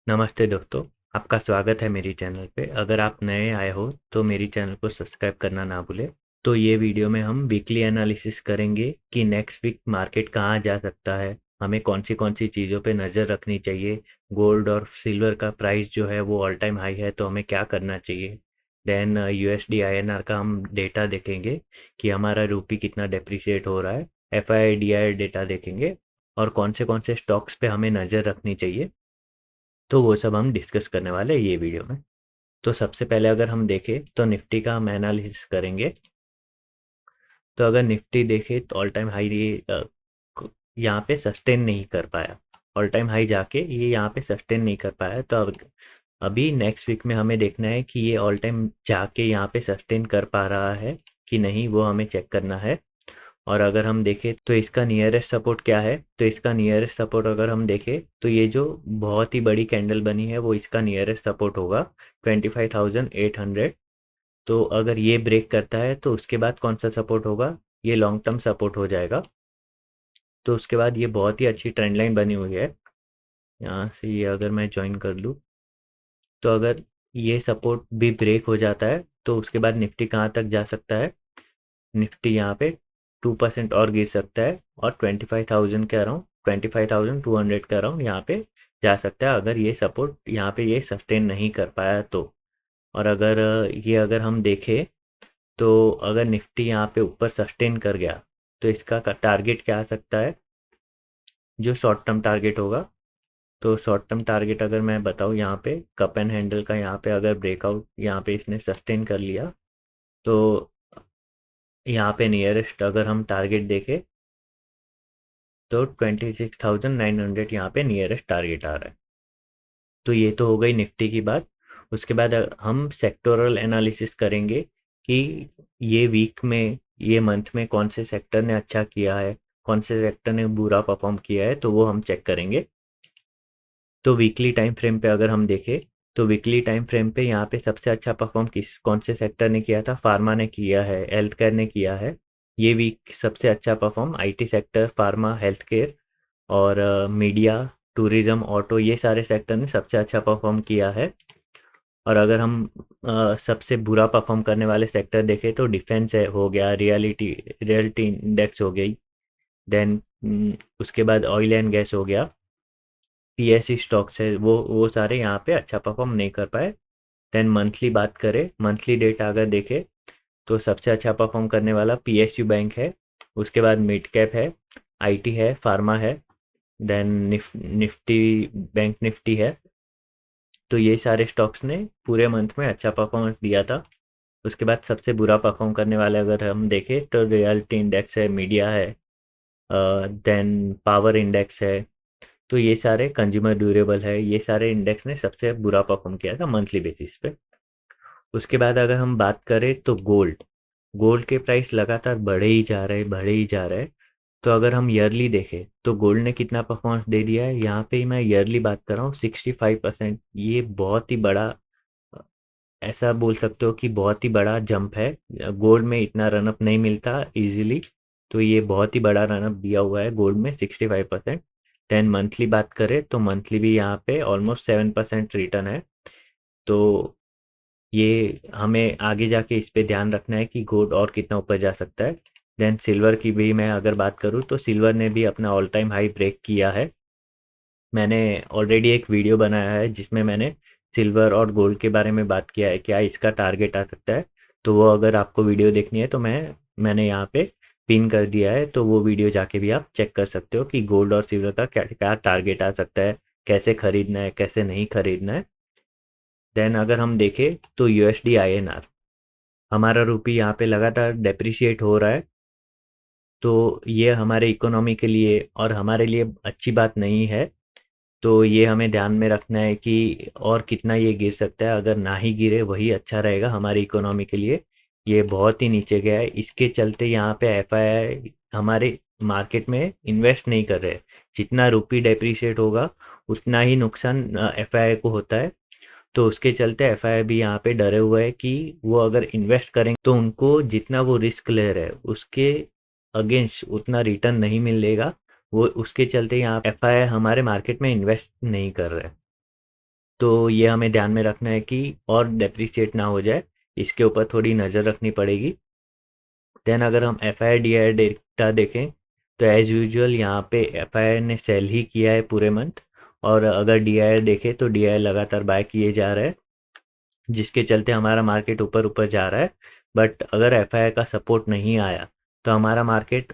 नमस्ते दोस्तों, आपका स्वागत है मेरी चैनल पे। अगर आप नए आए हो तो मेरी चैनल को सब्सक्राइब करना ना भूलें। तो ये वीडियो में हम वीकली एनालिसिस करेंगे कि नेक्स्ट वीक मार्केट कहाँ जा सकता है, हमें कौन सी चीज़ों पे नज़र रखनी चाहिए। गोल्ड और सिल्वर का प्राइस जो है वो ऑल टाइम हाई है, तो हमें क्या करना चाहिए। देन यूएसडी आईएनआर का हम डेटा देखेंगे कि हमारा रूपी कितना डेप्रिशिएट हो रहा है। एफआईडीआई डेटा देखेंगे और कौन से स्टॉक्स पे हमें नज़र रखनी चाहिए। तो वो सब हम डिस्कस करने वाले हैं ये वीडियो में। तो सबसे पहले अगर हम देखें तो निफ्टी का हम एनालिसिस करेंगे। तो अगर निफ्टी देखे तो ऑल टाइम हाई यहाँ पे सस्टेन नहीं कर पाया। ऑल टाइम हाई जाके ये यहाँ पे सस्टेन नहीं कर पाया, तो अब अभी नेक्स्ट वीक में हमें देखना है कि ये ऑल टाइम जाके यहाँ पे सस्टेन कर पा रहा है कि नहीं, वो हमें चेक करना है। और अगर हम देखें तो इसका नियरेस्ट सपोर्ट क्या है, तो इसका नियरेस्ट सपोर्ट अगर हम देखें तो ये जो बहुत ही बड़ी कैंडल बनी है वो इसका नियरेस्ट सपोर्ट होगा 25,800। तो अगर ये ब्रेक करता है तो उसके बाद कौन सा सपोर्ट होगा, ये लॉन्ग टर्म सपोर्ट हो जाएगा। तो उसके बाद ये बहुत ही अच्छी ट्रेंड लाइन बनी हुई है। यहाँ से ये अगर मैं ज्वाइन कर लूँ तो अगर ये सपोर्ट भी ब्रेक हो जाता है तो उसके बाद निफ्टी कहाँ तक जा सकता है। निफ्टी यहाँ पे 2% और गिर सकता है और 25,000 के अराउंड, 25,200 के अराउंड यहाँ पे जा सकता है, अगर ये सपोर्ट यहाँ पे ये सस्टेन नहीं कर पाया तो। और अगर ये अगर हम देखें तो अगर निफ्टी यहाँ पे ऊपर सस्टेन कर गया तो इसका टारगेट क्या आ सकता है, जो शॉर्ट टर्म टारगेट होगा। तो शॉर्ट टर्म टारगेट अगर मैं बताऊँ, यहाँ पे कप एंड हैंडल का यहाँ पे अगर ब्रेकआउट यहाँ पे इसने सस्टेन कर लिया तो यहाँ पे नियरेस्ट अगर हम टारगेट देखें तो 26,900 यहाँ पे नियरेस्ट टारगेट आ रहा है। तो ये तो हो गई निफ्टी की बात। उसके बाद हम सेक्टोरल एनालिसिस करेंगे कि ये वीक में, ये मंथ में कौन से सेक्टर ने अच्छा किया है, कौन से सेक्टर ने बुरा परफॉर्म किया है, तो वो हम चेक करेंगे। तो वीकली टाइम फ्रेम पे अगर हम देखें तो वीकली टाइम फ्रेम पे यहाँ पे सबसे अच्छा परफॉर्म कौन से सेक्टर ने किया था, फार्मा ने किया है, हेल्थ केयर ने किया है। ये वीक सबसे अच्छा perform IT sector, pharma, health care और मीडिया, टूरिज्म, ऑटो, ये सारे सेक्टर ने सबसे अच्छा परफॉर्म किया है। और अगर हम सबसे बुरा परफॉर्म करने वाले सेक्टर देखें तो डिफेंस है, हो गया, रियलिटी इंडेक्स हो गई। देन उसके बाद ऑयल एंड गैस हो गया, पीएससी स्टॉक्स है, वो सारे यहाँ पे अच्छा परफॉर्म नहीं कर पाए। देन मंथली बात करें, मंथली डेटा अगर देखें तो सबसे अच्छा परफॉर्म करने वाला पीएसयू बैंक है, उसके बाद मिड कैप है, आईटी है, फार्मा है, देन निफ्टी, बैंक निफ्टी है। तो ये सारे स्टॉक्स ने पूरे मंथ में अच्छा परफॉर्मेंस दिया था। उसके बाद सबसे बुरा परफॉर्म करने वाले अगर हम देखें तो रियलिटी इंडेक्स है, मीडिया है, देन पावर इंडेक्स है। तो ये सारे, कंज्यूमर ड्यूरेबल है, ये सारे इंडेक्स ने सबसे बुरा परफॉर्म किया था मंथली बेसिस पे। उसके बाद अगर हम बात करें तो गोल्ड, गोल्ड के प्राइस लगातार बढ़े ही जा रहे, बढ़े ही जा रहे हैं। तो अगर हम ईयरली देखें तो गोल्ड ने कितना परफॉर्मेंस दे दिया है, यहाँ पे मैं ईयरली बात कर रहा हूँ 65%। ये बहुत ही बड़ा, ऐसा बोल सकते हो कि बहुत ही बड़ा जंप है। गोल्ड में इतना रनअप नहीं मिलता इजीली, तो ये बहुत ही बड़ा रनअप दिया हुआ है गोल्ड में 65%। देन मंथली बात करें तो मंथली भी यहाँ पे ऑलमोस्ट 7% रिटर्न है। तो ये हमें आगे जाके इस पे ध्यान रखना है कि गोल्ड और कितना ऊपर जा सकता है। देन सिल्वर की भी मैं अगर बात करूँ तो सिल्वर ने भी अपना ऑल टाइम हाई ब्रेक किया है। मैंने ऑलरेडी एक वीडियो बनाया है जिसमें मैंने सिल्वर और गोल्ड के बारे में बात किया है, क्या इसका टारगेट आ सकता है। तो वो अगर आपको वीडियो देखनी है तो मैंने यहाँ पे पिन कर दिया है, तो वो वीडियो जाके भी आप चेक कर सकते हो कि गोल्ड और सिल्वर का क्या क्या टारगेट आ सकता है, कैसे खरीदना है, कैसे नहीं खरीदना है। देन अगर हम देखें तो यूएसडी आईएनआर, हमारा रूपी यहाँ पे लगातार डेप्रिशिएट हो रहा है। तो ये हमारे इकोनॉमी के लिए और हमारे लिए अच्छी बात नहीं है। तो ये हमें ध्यान में रखना है कि और कितना ये गिर सकता है, अगर ना ही गिरे वही अच्छा रहेगा हमारी इकोनॉमी के लिए। ये बहुत ही नीचे गया है, इसके चलते यहाँ पे एफआईआई हमारे मार्केट में इन्वेस्ट नहीं कर रहे। जितना रुपी डेप्रिशिएट होगा उतना ही नुकसान एफआईआई को होता है। तो उसके चलते एफआईआई भी यहाँ पे डरे हुए हैं कि वो अगर इन्वेस्ट करेंगे तो उनको जितना वो रिस्क ले रहे हैं उसके अगेंस्ट उतना रिटर्न नहीं मिलेगा। वो उसके चलते यहाँ एफआईआई हमारे मार्केट में इन्वेस्ट नहीं कर रहे हैं। तो ये हमें ध्यान में रखना है कि और डेप्रिशिएट ना हो जाए, इसके ऊपर थोड़ी नज़र रखनी पड़ेगी। देन अगर हम F I D I data देखें तो एज यूजुअल यहाँ पे एफ आई ने सेल ही किया है पूरे मंथ, और अगर डी आई देखें तो डी आई लगातार बाय किए जा रहा है, जिसके चलते हमारा मार्केट ऊपर ऊपर जा रहा है। बट अगर एफ आई का सपोर्ट नहीं आया तो हमारा मार्केट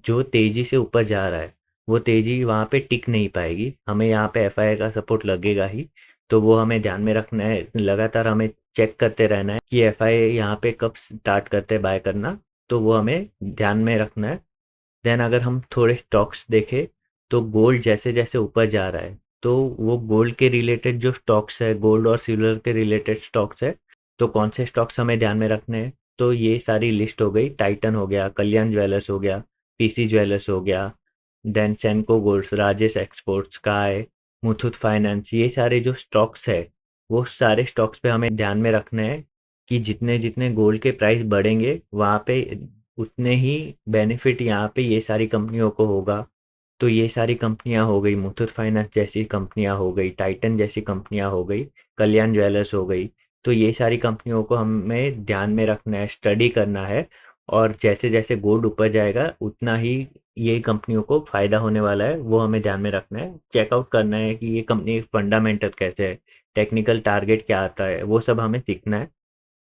जो तेज़ी से ऊपर जा रहा है वो तेज़ी वहाँ पे टिक नहीं पाएगी, हमें यहाँ पे एफ आई का सपोर्ट लगेगा ही। तो वो हमें ध्यान में रखना है, लगातार हमें चेक करते रहना है कि एफ आई यहाँ पे कब स्टार्ट करते हैं बाय करना, तो वो हमें ध्यान में रखना है। देन अगर हम थोड़े स्टॉक्स देखें तो गोल्ड जैसे जैसे ऊपर जा रहा है, तो वो गोल्ड के रिलेटेड जो स्टॉक्स है, गोल्ड और सिल्वर के रिलेटेड स्टॉक्स है, तो कौन से स्टॉक्स हमें ध्यान में रखने हैं, तो ये सारी लिस्ट हो गई। टाइटन हो गया, कल्याण ज्वेलर्स हो गया, पीसी ज्वेलर्स हो गया, then Senco golds, Rajesh exports, काय, मुथूट फाइनेंस, ये सारे जो स्टॉक्स है वो सारे स्टॉक्स पे हमें ध्यान में रखना है कि जितने जितने गोल्ड के प्राइस बढ़ेंगे वहाँ पे उतने ही बेनिफिट यहाँ पे ये सारी कंपनियों को होगा। तो ये सारी कंपनियां हो गई, मुथूट फाइनेंस जैसी कंपनियां हो गई, टाइटन जैसी कंपनियां हो गई, कल्याण ज्वेलर्स हो गई। तो ये सारी कंपनियों को हमें ध्यान में रखना है, स्टडी करना है, और जैसे जैसे गोल्ड ऊपर जाएगा उतना ही ये कंपनियों को फायदा होने वाला है, वो हमें ध्यान में रखना है। चेकआउट करना है कि ये कंपनी फंडामेंटल कैसे है, टेक्निकल टारगेट क्या आता है, वो सब हमें सीखना है।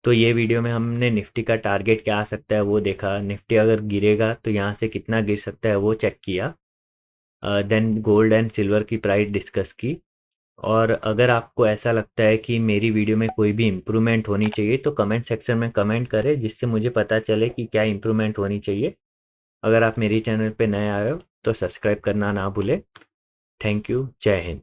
तो ये वीडियो में हमने निफ्टी का टारगेट क्या आ सकता है वो देखा, निफ्टी अगर गिरेगा तो यहाँ से कितना गिर सकता है वो चेक किया, देन गोल्ड एंड सिल्वर की प्राइस डिस्कस की। और अगर आपको ऐसा लगता है कि मेरी वीडियो में कोई भी इम्प्रूवमेंट होनी चाहिए तो कमेंट सेक्शन में कमेंट करें, जिससे मुझे पता चले कि क्या इम्प्रूवमेंट होनी चाहिए। अगर आप मेरी चैनल पे नए आए हो तो सब्सक्राइब करना ना भूलें। Thank you. जय हिंद।